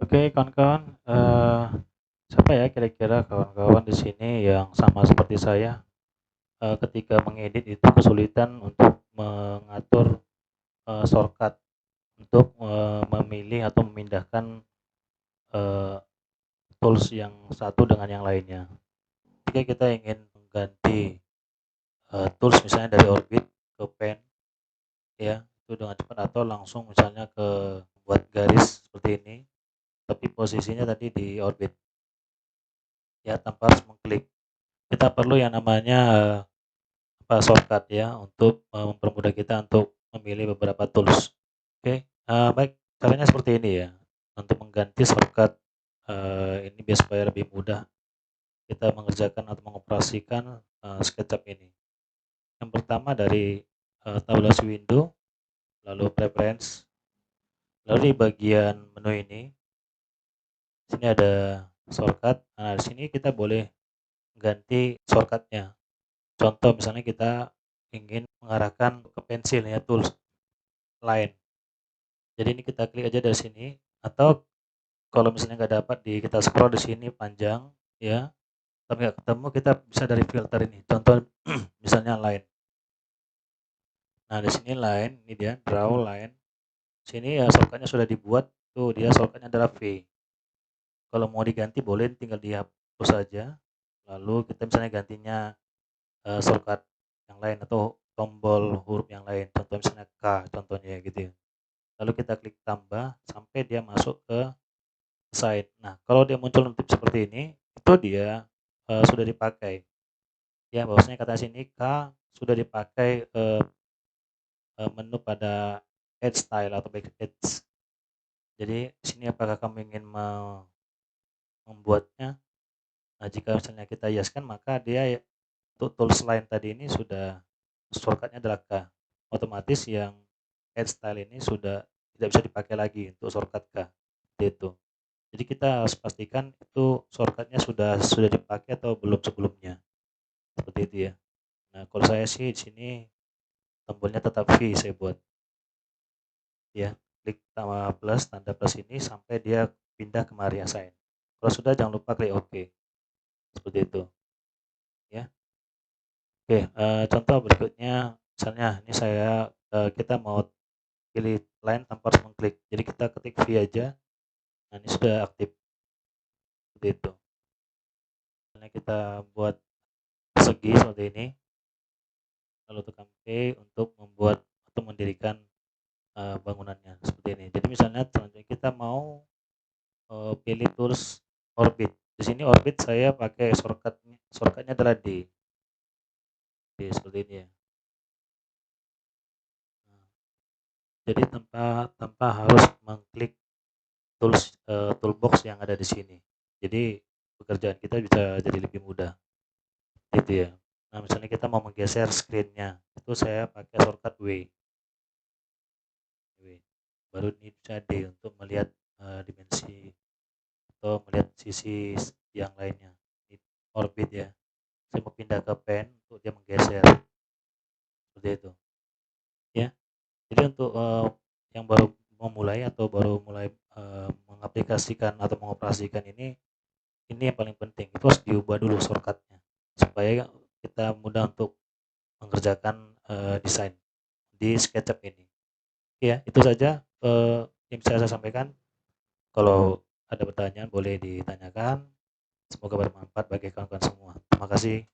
Oke, kawan-kawan, siapa ya kira-kira kawan-kawan di sini yang sama seperti saya, ketika mengedit itu kesulitan untuk mengatur, shortcut untuk, memilih atau memindahkan, eee, tools yang satu dengan yang lainnya. Jika kita ingin mengganti, tools misalnya dari Orbit ke Pen, ya, itu dengan cepat atau langsung misalnya ke buat garis seperti ini, tapi posisinya tadi di Orbit, ya, tanpa harus mengklik. Kita perlu yang namanya, shortcut ya untuk, mempermudah kita untuk memilih beberapa tools. Oke, baik, caranya seperti ini ya, untuk mengganti shortcut, ini biar supaya lebih mudah kita mengerjakan atau mengoperasikan, SketchUp ini. Yang pertama dari, tabulasi window, lalu preference, lalu di bagian menu ini, sini ada shortcut. Nah, di sini kita boleh ganti shortcut-nya. Contoh misalnya kita ingin mengarahkan ke pensil ya, tools line. Jadi ini kita klik aja dari sini, atau kalau misalnya nggak dapat kita scroll di sini panjang ya, tapi nggak ketemu, kita bisa dari filter ini. Contoh misalnya line. Nah, di sini line, ini dia draw line. Sini ya shortcut-nya sudah dibuat, tuh dia shortcut-nya adalah V. Kalau mau diganti boleh tinggal dihapus saja. Lalu kita misalnya gantinya, shortcut yang lain atau tombol huruf yang lain, contoh misalnya K contohnya gitu ya. Lalu kita klik tambah sampai dia masuk ke site. Nah, kalau dia muncul notif seperti ini, itu dia, sudah dipakai. Ya, bahwasanya kata sini K sudah dipakai, menu pada Edge Style atau Back Edge. Jadi di sini apakah kamu ingin membuatnya? Nah, jika misalnya kita yes-kan, maka dia untuk tools lain tadi ini sudah shortcut-nya adalah K. Otomatis yang Edge Style ini sudah tidak bisa dipakai lagi untuk shortcut K, seperti itu. Jadi kita harus pastikan itu shortcut-nya sudah dipakai atau belum sebelumnya, seperti itu ya. Nah, kalau saya sih di sini tombolnya tetap V saya buat, ya. Klik plus, tanda plus ini sampai dia pindah ke Maria Sign. Kalau sudah jangan lupa klik OK, seperti itu, ya. Oke, contoh berikutnya misalnya ini kita mau pilih line tanpa harus mengklik. Jadi kita ketik V aja, nah ini sudah aktif, seperti itu. Misalnya kita buat persegi seperti ini, lalu tekan P untuk membuat atau mendirikan, bangunannya seperti ini. Jadi misalnya selanjutnya kita mau, pilih tools orbit. Di sini orbit saya pakai shortcut-nya adalah D. D seperti ini ya. Nah, jadi tanpa tanpa harus mengklik toolbox yang ada di sini. Jadi pekerjaan kita bisa jadi lebih mudah, gitu ya. Nah, misalnya kita mau menggeser screen-nya, itu saya pakai shortcut W. W. Baru ini bisa D untuk melihat, dimensi atau melihat sisi yang lainnya. Ini orbit ya. Saya mau pindah ke pen untuk dia menggeser, seperti itu. Ya. Jadi untuk, yang baru memulai atau baru mulai, mengaplikasikan atau mengoperasikan ini yang paling penting, itu harus diubah dulu shortcut-nya, supaya kita mudah untuk mengerjakan, desain di SketchUp ini. Ya, itu saja, yang bisa saya sampaikan. Kalau ada pertanyaan boleh ditanyakan. Semoga bermanfaat bagi kawan-kawan semua. Terima kasih.